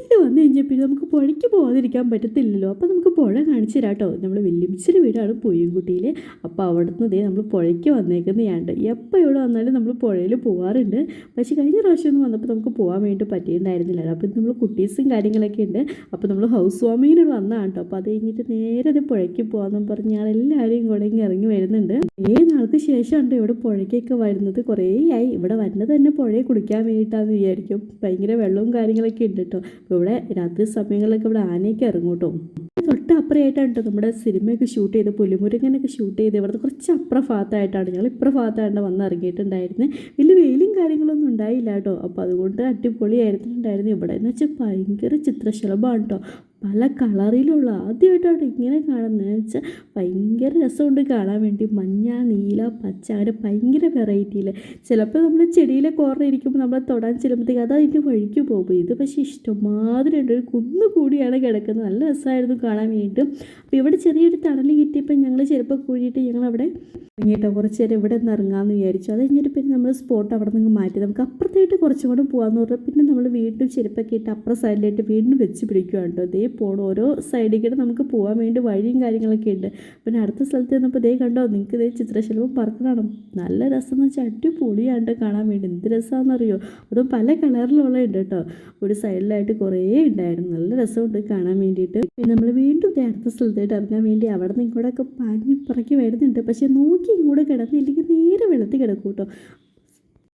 പുലിമുട്ടിയിൽ വന്നു കഴിഞ്ഞാൽ പിന്നെ നമുക്ക് പുഴയ്ക്ക് പോകാതിരിക്കാൻ പറ്റത്തില്ലല്ലോ. അപ്പോൾ നമുക്ക് പുഴ കാണിച്ചു തരാം കേട്ടോ. നമ്മൾ വല്യമ്മച്ചിയുടെ വീടാണ് പൂയംകുട്ടിയിൽ. അപ്പോൾ അവിടുന്ന് ദേ നമ്മൾ പുഴയ്ക്ക് വന്നേക്കുന്നതാണ്. എപ്പോൾ ഇവിടെ വന്നാലും നമ്മൾ പുഴയിൽ പോകാറുണ്ട്. പക്ഷേ കഴിഞ്ഞ പ്രാവശ്യം ഒന്നും വന്നപ്പോൾ നമുക്ക് പോകാൻ വേണ്ടി പറ്റിയിട്ടുണ്ടായിരുന്നില്ല. അപ്പോൾ നമ്മൾ കുട്ടീസും കാര്യങ്ങളൊക്കെ ഉണ്ട്. അപ്പോൾ നമ്മൾ ഹൗസ് വാമിങ്ങിന് വന്നതാണ് കേട്ടോ. അപ്പോൾ അത് കഴിഞ്ഞിട്ട് നേരെ അത് പുഴയ്ക്ക് പോകാമെന്നും പറഞ്ഞ് ഞങ്ങളെല്ലാവരും കൂടെ ഇറങ്ങി വരുന്നുണ്ട്. നാൾക്ക് ശേഷമാണ് ഇവിടെ പുഴയ്ക്കൊക്കെ വരുന്നത്. കുറേ ആയി ഇവിടെ വരുന്നത് തന്നെ പുഴയെ കുളിക്കാൻ വേണ്ടിയിട്ടാണെന്ന് വിചാരിക്കും. ഭയങ്കര വെള്ളവും കാര്യങ്ങളൊക്കെ ഉണ്ട് കേട്ടോ. അപ്പോൾ ഇവിടെ രാത്രി സമയങ്ങളിലൊക്കെ ഇവിടെ ആനയൊക്കെ ഇറങ്ങും കേട്ടോ. തൊട്ട് അപ്പുറമായിട്ടാണ് കേട്ടോ നമ്മുടെ സിനിമയൊക്കെ ഷൂട്ട് ചെയ്ത് പുലിമുരുകനൊക്കെ ഷൂട്ട് ചെയ്ത് ഇവിടുത്തെ കുറച്ച് അപ്പുറ ഭാഗത്തായിട്ടാണ് ഞങ്ങൾ ഇപ്പുറ ഭാഗത്തായിട്ട് വന്ന് ഇറങ്ങിയിട്ടുണ്ടായിരുന്നത്. വലിയ വെയിലും കാര്യങ്ങളൊന്നും ഉണ്ടായില്ല കേട്ടോ. അപ്പോൾ അതുകൊണ്ട് അടിപൊളിയായിരുന്നുണ്ടായിരുന്നു. ഇവിടെ എന്ന് വെച്ചാൽ ഭയങ്കര ചിത്രശലഭമാണ് കേട്ടോ. പല കളറിലുള്ള ആദ്യമായിട്ടാണ് ഇങ്ങനെ കാണുന്നത്. വെച്ചാൽ ഭയങ്കര രസമുണ്ട് കാണാൻ വേണ്ടി. മഞ്ഞ, നീല, പച്ച അങ്ങനെ ഭയങ്കര വെറൈറ്റിയിൽ. ചിലപ്പോൾ നമ്മൾ ചെടിയിലെ കോർണർ ഇരിക്കുമ്പോൾ നമ്മളെ തൊടാൻ ചെല്ലുമ്പോഴത്തേക്ക് അത് അതിൻ്റെ വഴിക്ക് പോകും. ഇത് പക്ഷേ ഇഷ്ടംമാതിരി ഉണ്ട്. ഒരു കുന്നു കൂടിയാണ് കിടക്കുന്നത്. നല്ല രസമായിരുന്നു കാണാൻ വേണ്ടിയിട്ട്. അപ്പോൾ ഇവിടെ ചെറിയൊരു തണൽ കിട്ടിയപ്പോൾ ഞങ്ങൾ ചിലപ്പോൾ കൂടിയിട്ട് ഞങ്ങളവിടെ ഇറങ്ങിയിട്ടോ കുറച്ച് നേരം ഇവിടെ നിന്ന് ഇറങ്ങാമെന്ന് വിചാരിച്ചു. അത് കഴിഞ്ഞിട്ട് പിന്നെ നമ്മൾ സ്പോട്ട് അവിടെ നിന്ന് മാറ്റി നമുക്ക് അപ്പുറത്തായിട്ട് കുറച്ചും കൂടെ പോകാമെന്ന് പറഞ്ഞാൽ പിന്നെ നമ്മൾ വീണ്ടും ചെരുപ്പൊക്കെ ഇട്ട് അപ്പുറം സൈഡിലായിട്ട് വീണ്ടും വെച്ച് പിടിക്കുകയാണ് കേട്ടോ. ഇതേ പോകണം ഓരോ സൈഡിൽ നമുക്ക് പോകാൻ വേണ്ടി വഴിയും കാര്യങ്ങളൊക്കെ ഉണ്ട്. പിന്നെ അടുത്ത സ്ഥലത്ത് നിന്നപ്പോൾ ഇതേ കണ്ടോ നിങ്ങൾക്ക് ഇതേ ചിത്രശലഭം പറക്കണം. നല്ല രസം എന്ന് വെച്ചാൽ അടിപൊളിയാണ് കാണാൻ വേണ്ടി. എന്ത് രസമാണെന്നറിയോ. അതും പല കളറിലുള്ള ഉണ്ട് കേട്ടോ. ഒരു സൈഡിലായിട്ട് കുറേ ഉണ്ടായിരുന്നു. നല്ല രസമുണ്ട് കാണാൻ വേണ്ടിയിട്ട്. പിന്നെ നമ്മൾ വീണ്ടും അടുത്ത സ്ഥലത്തായിട്ട് ഇറങ്ങാൻ വേണ്ടി അവിടെ നിന്ന് ഇങ്ങോട്ടൊക്കെ പാഞ്ഞ് പറക്കി വരുന്നുണ്ട്. പക്ഷേ നോക്കി ഇങ്ങോട്ട് കിടന്നില്ലെങ്കിൽ നേരെ വെള്ളത്തിൽ കിടക്കും കേട്ടോ.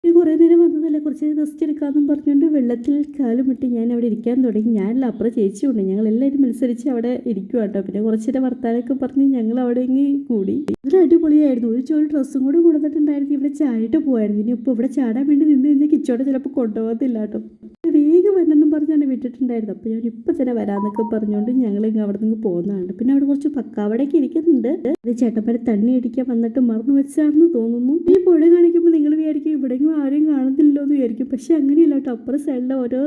കുറേ നേരം വന്നതല്ലേ കുറച്ച് റെസ്റ്റ് എടുക്കാമെന്നും പറഞ്ഞുകൊണ്ട് വെള്ളത്തിൽ കാലും ഇട്ട് ഞാൻ അവിടെ ഇരിക്കാൻ തുടങ്ങി. ഞാനല്ല അപ്പുറം ചേച്ചിയുണ്ട്. ഞങ്ങളെല്ലാവരും മത്സരിച്ച് അവിടെ ഇരിക്കുക കേട്ടോ. പിന്നെ കുറച്ച് നേരം വർത്താനൊക്കെ പറഞ്ഞ് ഞങ്ങൾ അവിടെ കൂടി. ഒരു അടിപൊളിയായിരുന്നു. ഒരു ജോലി ഡ്രസ്സും കൂടെ കൊണ്ടുവന്നിട്ടുണ്ടായിരുന്നു. ഇവിടെ ചാടിയിട്ട് പോയായിരുന്നു. ഇനി ഇപ്പോൾ ഇവിടെ ചാടാൻ വേണ്ടി നിന്ന് കഴിഞ്ഞാൽ കിച്ചോടെ ചിലപ്പോൾ കൊണ്ടുപോകത്തില്ല കേട്ടോ. വേഗം വരണമെന്നും പറഞ്ഞാണ് വിട്ടിട്ടുണ്ടായിരുന്നു. അപ്പോൾ ഞാൻ ഇപ്പം തന്നെ വരാമെന്നൊക്കെ പറഞ്ഞുകൊണ്ട് ഞങ്ങൾ അവിടെ നിന്ന് പോകുന്നതാണ്. പിന്നെ അവിടെ കുറച്ച് പക്കാവടയൊക്കെ ഇരിക്കുന്നുണ്ട്. അത് ചേട്ടന്മാരെ തണ്ണി അടിക്കാൻ വന്നിട്ട് മറന്നു വെച്ചാണെന്ന് തോന്നുന്നു. ഈ പുഴ കാണിക്കുമ്പോൾ നിങ്ങൾ വിചാരിക്കും ഇവിടെയും ആരും കാണത്തില്ലോ എന്ന് വിചാരിക്കും. പക്ഷേ അങ്ങനെയല്ല കേട്ടോ. അപ്പുറം സൈഡിൽ ഓരോ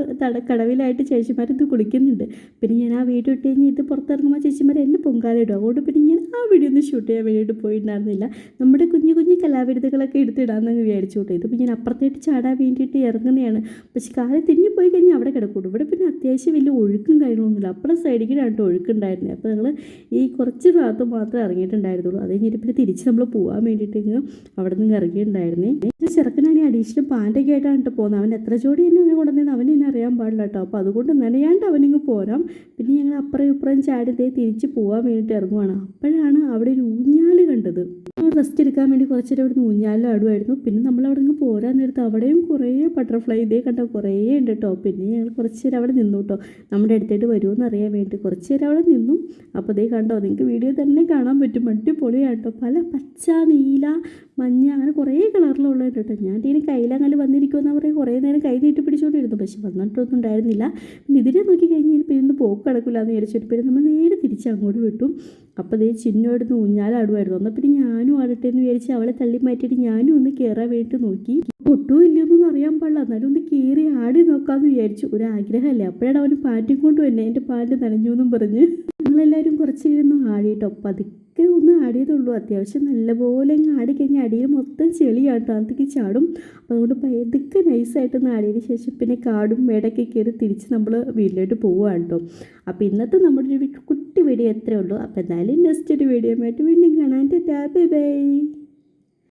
കടവിലായിട്ട് ചേച്ചിമാരിത് കുളിക്കുന്നുണ്ട്. പിന്നെ ഞാൻ ആ വീഡിയോ ഇട്ട് കഴിഞ്ഞ് ഇത് പുറത്തിറങ്ങുമ്പോൾ ചേച്ചിമാർ എന്നെ പൊങ്കാലിടും. അതുകൊണ്ട് പിന്നെ ഞാൻ ആ വീഡിയോ ഒന്ന് ഷൂട്ട് ചെയ്യാൻ വേണ്ടിയിട്ട് പോയിട്ടുണ്ടായിരുന്നില്ല. നമ്മുടെ കുഞ്ഞു കുഞ്ഞു കലാവിരുദ്ധകളൊക്കെ എടുത്തിടാമെന്ന് വിചാരിച്ചു കേട്ടോ. ഇതിപ്പോൾ ഞാൻ അപ്പുറത്തേട്ട് ചാടാൻ വേണ്ടിയിട്ട് ഇറങ്ങുന്നതാണ്. പക്ഷേ കാലം തിന്നിപ്പോയി കഴിഞ്ഞാൽ അവിടെ കിടക്കൂടും. ഇവിടെ പിന്നെ അത്യാവശ്യം വലിയ ഒഴുക്കും കാര്യങ്ങളൊന്നുമില്ല. അപ്പുറം സൈഡിലാണ് ഒഴുക്കുണ്ടായിരുന്നത്. അപ്പോൾ ഞങ്ങൾ ഈ കുറച്ച് ഭാഗത്ത് മാത്രമേ ഇറങ്ങിയിട്ടുണ്ടായിരുന്നുള്ളൂ. അത് കഴിഞ്ഞിട്ട് പിന്നെ തിരിച്ച് നമ്മൾ പോകാൻ വേണ്ടിയിട്ട് അവിടെ നിന്ന് ഇറങ്ങിയിട്ടുണ്ടായിരുന്നേ. ചെറുക്കനാണെങ്കിൽ അഡീഷണൽ പാൻറ്റൊക്കെ ആയിട്ടാണ് പോകുന്നത്. അവൻ എത്ര ജോഡി തന്നെ അവനെ കൊണ്ടുവന്നത് അവൻ എന്നെ അറിയാൻ പാടില്ല കേട്ടോ. അപ്പോൾ അതുകൊണ്ട് നനയാണ്ട് അവനിങ്ങ് പോരാം. പിന്നെ ഞങ്ങൾ അപ്പുറം ഇപ്പുറം ചാടി തിരിച്ച് പോകാൻ വേണ്ടിയിട്ട് ഇറങ്ങുവാണ്. അപ്പോഴാണ് അവിടെ ഒരു ഊഞ്ഞാൽ കണ്ടത്. റെസ്റ്റ് എടുക്കാൻ വേണ്ടി കുറച്ച് നേരം അവിടെ ഊഞ്ഞാലും ആടുമായിരുന്നു. പിന്നെ നമ്മൾ അവിടെ നിന്ന് പോരാൻ നേരത്ത് അവിടെയും കുറേ ബട്ടർഫ്ലൈ ഇതേ കണ്ടോ കുറേ ഉണ്ട് കേട്ടോ. പിന്നെ ഞങ്ങൾ കുറച്ച് നേരം അവിടെ നിന്നു കേട്ടോ. നമ്മുടെ അടുത്തായിട്ട് വരുമെന്ന് അറിയാൻ വേണ്ടി കുറച്ച് നേരം അവിടെ നിന്നു. അപ്പോൾ ഇതേ കണ്ടോ നിങ്ങൾക്ക് വീഡിയോ തന്നെ കാണാൻ പറ്റും. അടിപൊളിയാണ് കേട്ടോ. പല പച്ച, നീല, മഞ്ഞ അങ്ങനെ കുറേ കളറിലുള്ള കേട്ടോ. ഞാൻ ഇതിന് കയ്യിലങ്ങനെ വന്നിരിക്കുമെന്ന് പറയും കുറേ നേരം കൈ നീട്ടി പിടിച്ചുകൊണ്ടിരുന്നു. പക്ഷെ വന്നിട്ടൊന്നും ഉണ്ടായിരുന്നില്ല. പിന്നെ ഇതിനെ നോക്കി കഴിഞ്ഞാൽ പിന്നെ ഇന്ന് പോക്ക് കിടക്കില്ല എന്ന് വിചാരിച്ചിട്ട് പിന്നെ നമ്മൾ നേരെ തിരിച്ച് അങ്ങോട്ട് വിട്ടു. അപ്പോൾ അതേ ചിന്നോടുന്ന് ഊഞ്ഞാലാടുമായിരുന്നു. എന്നാൽ പിന്നെ ഞാനും ആടട്ടെ എന്ന് വിചാരിച്ച് അവളെ തള്ളി മാറ്റിയിട്ട് ഞാനും ഒന്ന് കയറാൻ വേണ്ടിയിട്ട് നോക്കി. ഒട്ടും ഇല്ലയൊന്നും അറിയാൻ പാടില്ല. എന്നാലും ഒന്ന് കയറി ആടി നോക്കാമെന്ന് വിചാരിച്ചു. ഒരു ആഗ്രഹമല്ലേ. അപ്പോഴാണ് അവന് പാൻറ്റും കൊണ്ട് തന്നെ എൻ്റെ പാൻറ്റ് നനഞ്ഞു എന്നും പറഞ്ഞ് ഞങ്ങളെല്ലാവരും കുറച്ചിരുന്നു ആടിയിട്ടോ. അപ്പോൾ അതൊക്കെ ഒന്ന് ആടിയതുള്ളൂ. അത്യാവശ്യം നല്ലപോലെ ആടിക്കഴിഞ്ഞാൽ അടിയിൽ മൊത്തം ചെളിയാട്ടോ. അതൊക്കെ ചാടും. അപ്പോൾ അതുകൊണ്ട് പതുക്കെ നൈസായിട്ടൊന്ന് ആടിയതിന് ശേഷം പിന്നെ കാടും മേടൊക്കെ കയറി തിരിച്ച് നമ്മൾ വീട്ടിലോട്ട് പോവുകയാണ് കേട്ടോ. അപ്പോൾ ഇന്നത്തെ നമ്മുടെ ഒരു കുട്ടി വീഡിയോ എത്രയേ ഉള്ളൂ. അപ്പോൾ എന്തായാലും നെക്സ്റ്റ് ഒരു വീഡിയോ ആയിട്ട് വീണ്ടും കാണാൻ. Tata bye bye.